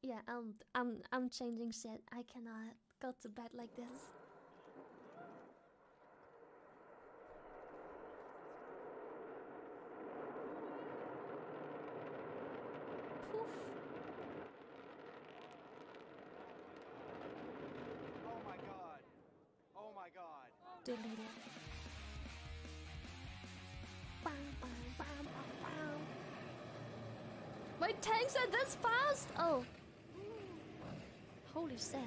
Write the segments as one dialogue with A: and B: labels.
A: Yeah, I'm changing shit. I cannot go to bed like this. Poof.
B: Oh my god. Oh my god.
A: Delete it. Bam, bam, bam, bam, bam. Wait, tanks are this fast? Oh. Holy shit.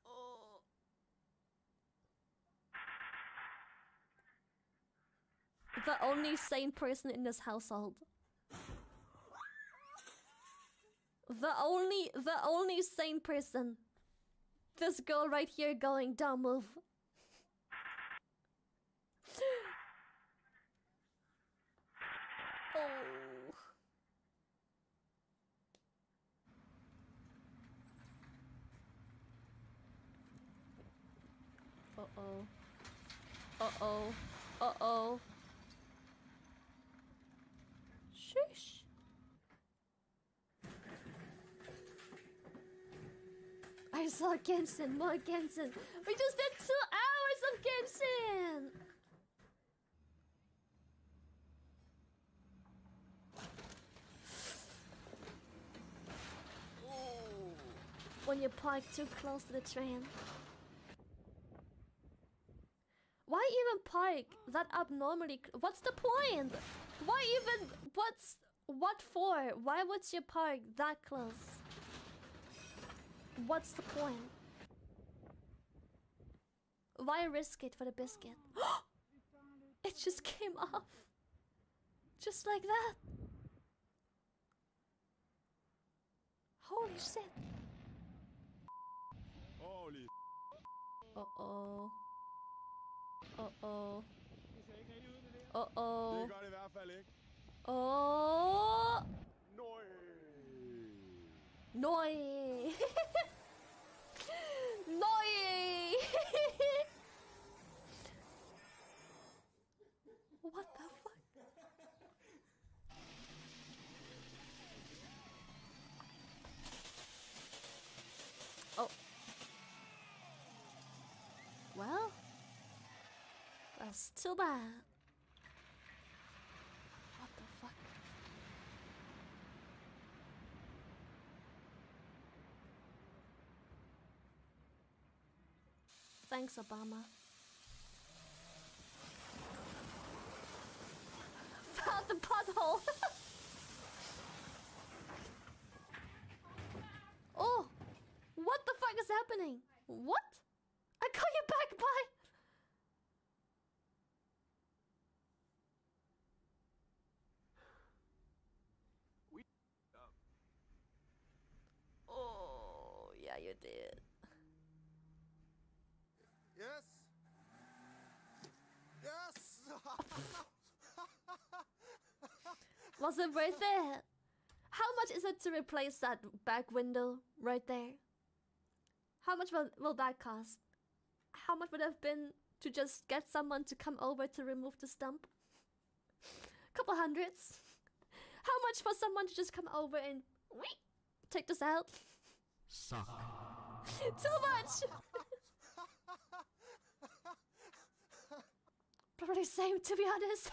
A: Oh. The only sane person in this household. The only sane person. This girl right here going, don't move. Oh. Uh-oh. Uh-oh. Uh-oh. Shush. I saw Genshin, more Genshin. We just did 2 hours of Genshin.
B: Ooh.
A: When you park too close to the train. Why even park that abnormally? What's the point? Why even? What for? Why would you park that close? What's the point? Why risk it for the biscuit? It just came off. Just like that. Holy shit.
B: Holy.
A: Uh-oh. Uh-oh. Uh-oh.
B: Det gør det i hvert fald ikke.
A: Oh.
B: Nøj.
A: Noi. Noi. What the fuck? Oh. Well, that's too bad. What the fuck? Thanks, Obama. Found the pothole. Oh, what the fuck is happening? What? I call you back, bye. Oh, yeah, you did.
B: Yes. Yes.
A: Was it worth it? How much is it to replace that back window right there? How much will that cost? How much would it have been to just get someone to come over to remove the stump? Couple hundreds. How much for someone to just come over and take this out?
C: Suck.
A: Too much. Probably same, to be honest.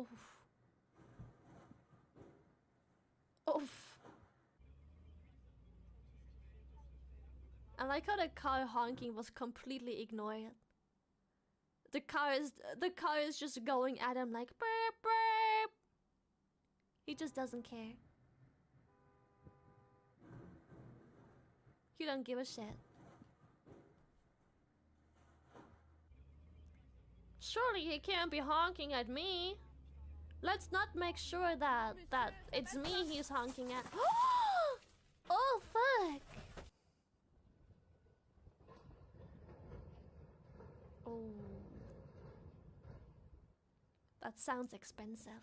A: Oof. Oof. I like how the car honking was completely ignored. The car is just going at him like burp burp. He just doesn't care. You don't give a shit. Surely he can't be honking at me. Let's not make sure that it's me he's honking at. Oh fuck. Oh. That sounds expensive.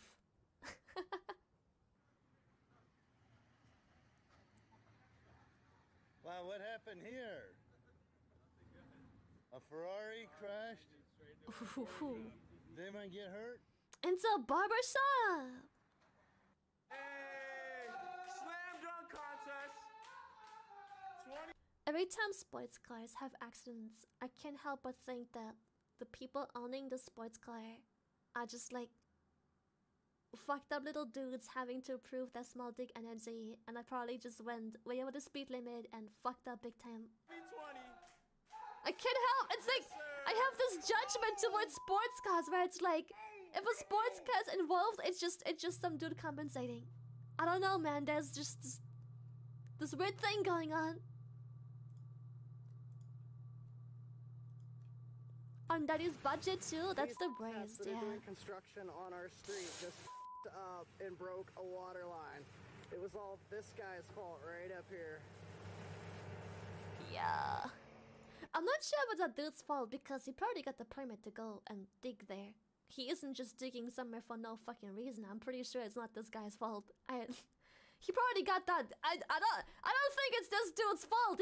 C: What happened here? A Ferrari crashed? Did anyone get hurt?
A: Into a barber shop.
B: Hey! Slam dunk contest! 20.
A: Every time sports cars have accidents, I can't help but think that the people owning the sports car are just like fucked up little dudes having to prove their small dick energy, and I probably just went way over the speed limit and fucked up big time.
B: V20.
A: I can't help. It's like I have this judgment towards sports cars where it's like if a sports car's involved, it's just some dude compensating. I don't know, man. There's just this weird thing going on. On Daddy's budget too. That's the worst. Yeah.
D: Doing construction on our street just up and broke a water line. It was all this guy's fault right up here.
A: Yeah. I'm not sure if it's that dude's fault because he probably got the permit to go and dig there. He isn't just digging somewhere for no fucking reason. I'm pretty sure it's not this guy's fault. He probably got that. I don't think it's this dude's fault.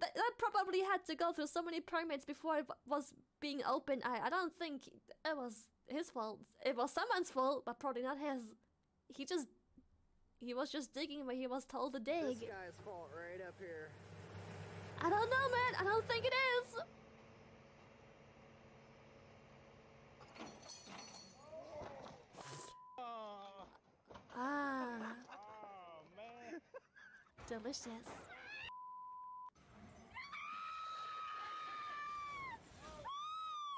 A: That probably had to go through so many permits before it was being opened. I don't think it was his fault. It was someone's fault, but probably not his. He was just digging where he was told to dig.
D: This guy's fault right up here.
A: I don't know, man. I don't think it is. Ah.
C: Oh, man.
A: Delicious.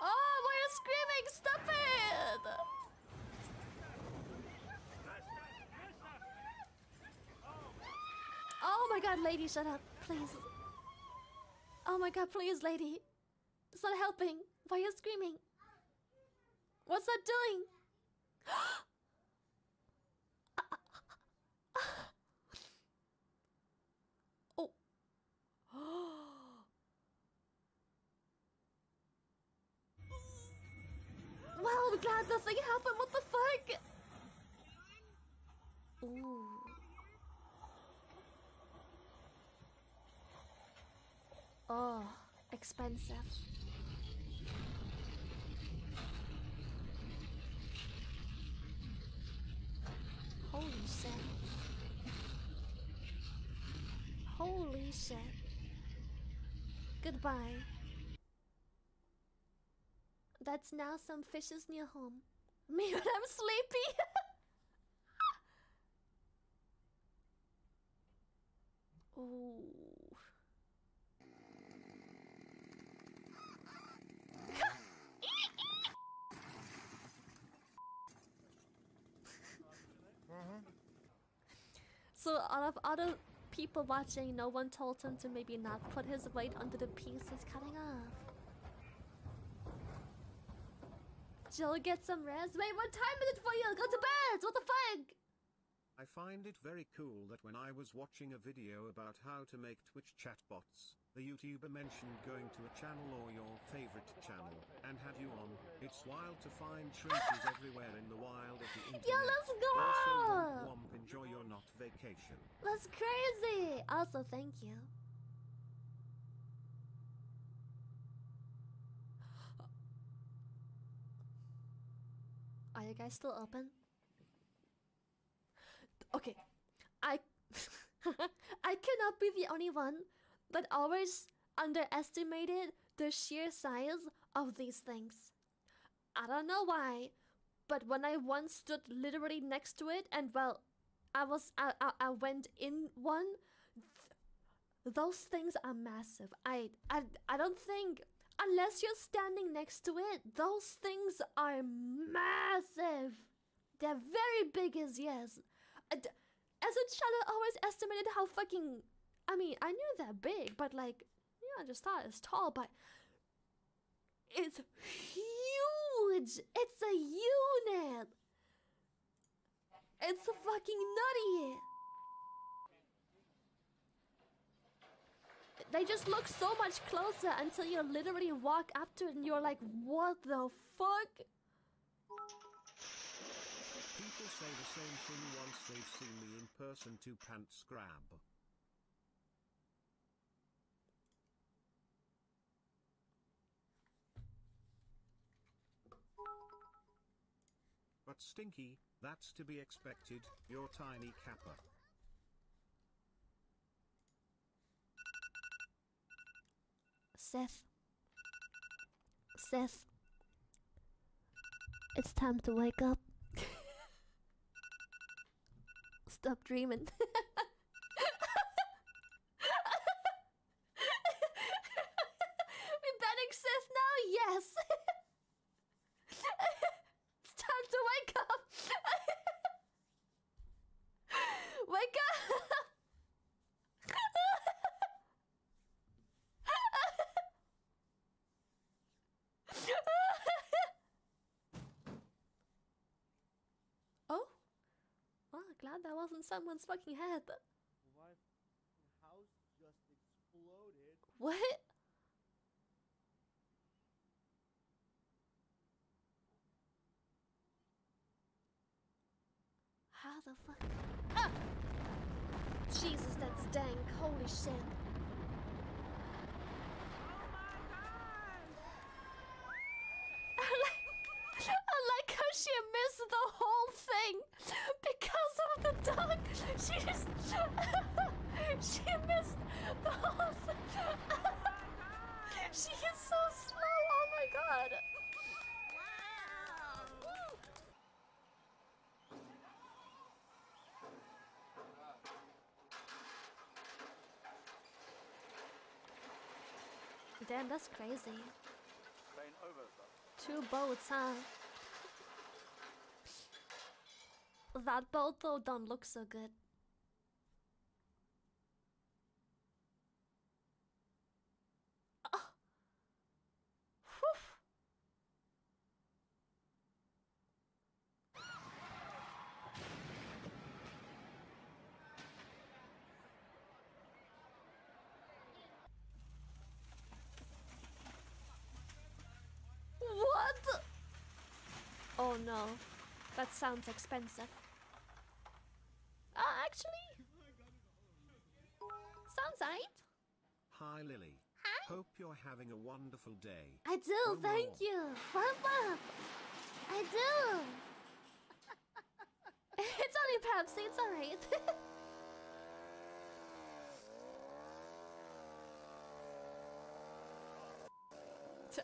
A: Oh, why are you screaming? Stop it! Oh my god, lady, shut up, please. Oh my god, please, lady. It's not helping. Why are you screaming? What's that doing? Oh. Wow, I'm glad nothing happened. What the fuck? Ooh. Oh, expensive. Holy shit. Holy shit. Goodbye. That's now some fishes near home. Me when I'm sleepy. Ooh. So out of other people watching, no one told him to maybe not put his weight under the piece he's cutting off. Joe, get some rest. Wait, what time is it for you? Go to bed! What the fuck?
E: I find it very cool that when I was watching a video about how to make Twitch chatbots, the YouTuber mentioned going to a channel or your favorite channel, and had you on. It's wild to find shrinkers everywhere in the wild of the internet.
A: Yeah, let's go!
E: Also, Womp Womp, enjoy your not vacation.
A: That's crazy! Also, thank you. Are you guys still open? Okay, I cannot be the only one that always underestimated the sheer size of these things. I don't know why, but when I once stood literally next to it, and well, I went in one. Those things are massive. I don't think, unless you're standing next to it, those things are massive. They're very big as yes. As a child, I always estimated how fucking... I mean, I knew they're big, but like, you know, I just thought it's tall, but... It's huge! It's a unit! It's fucking nutty! They just look so much closer until you literally walk up to it and you're like, what the fuck?
E: People say the same thing once they've seen me in person to pants grab. but stinky, that's to be expected, you're tiny kappa.
A: Seth. Seth. It's time to wake up. Stop dreaming. We banning Seth now? Yes. It's time to wake up. Wake up. Oh, well, glad that wasn't someone's fucking head.
C: My house just exploded.
A: What? How the fuck? Ah! Jesus, that's dank. Holy shit. I like how she missed the whole thing because of the dog. She just she missed the whole thing. She is so slow. Oh my god. Damn, that's crazy.
B: Plane over, sir.
A: 2 boats, huh? That boat though don't look so good. Oh. Whew. What? Oh no, that sounds expensive. Actually, sounds right.
E: Hi Lily.
A: Hi.
E: Hope you're having a wonderful day.
A: I do,
E: Oh,
A: thank
E: no.
A: you. Womp womp. I do. It's only Pepsi, it's alright.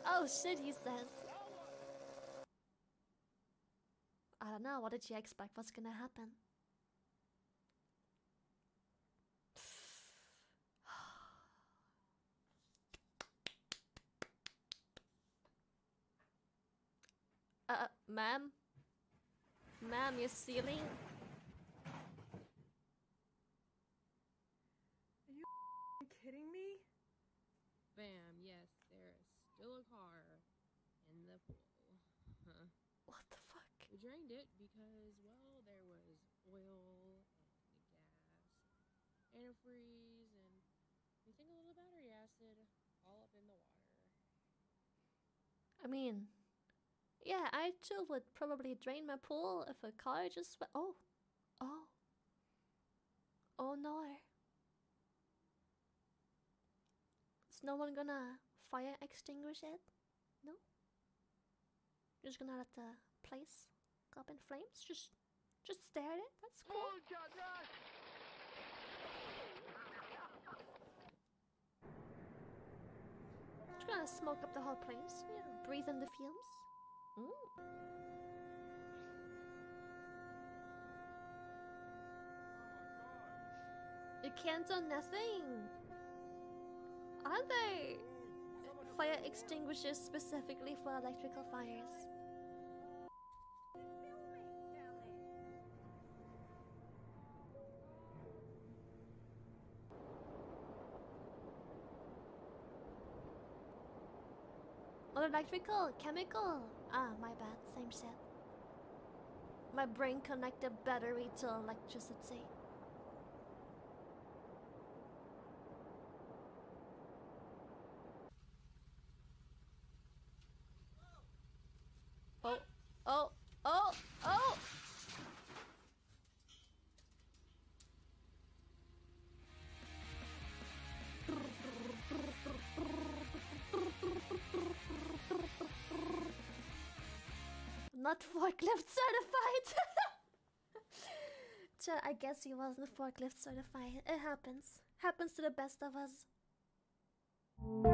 A: Oh shit, he says. I don't know, what did you expect? What's gonna happen? Ma'am? Ma'am, you're stealing?
F: Are you kidding me?
G: Bam, yes, there is still a car in the pool. Huh.
A: What the fuck?
G: We drained it because, well, there was oil and gas, antifreeze, and we think a little battery acid all up in the water.
A: I mean, yeah, I too would probably drain my pool if a car just went. Oh. Oh. Oh no. Is no one gonna fire extinguish it? No? You're just gonna let the place go up in flames? Just stare at it? That's cool. Just gonna smoke up the whole place. Yeah, breathe in the fumes. You can't do nothing. Are they fire extinguishers specifically for electrical fires? Or electrical, chemical. Ah, my bad, same shit. My brain connected battery to electricity. Oh, oh, oh, oh! not forklift certified. Chat, I guess he wasn't forklift certified. It happens. Happens to the best of us.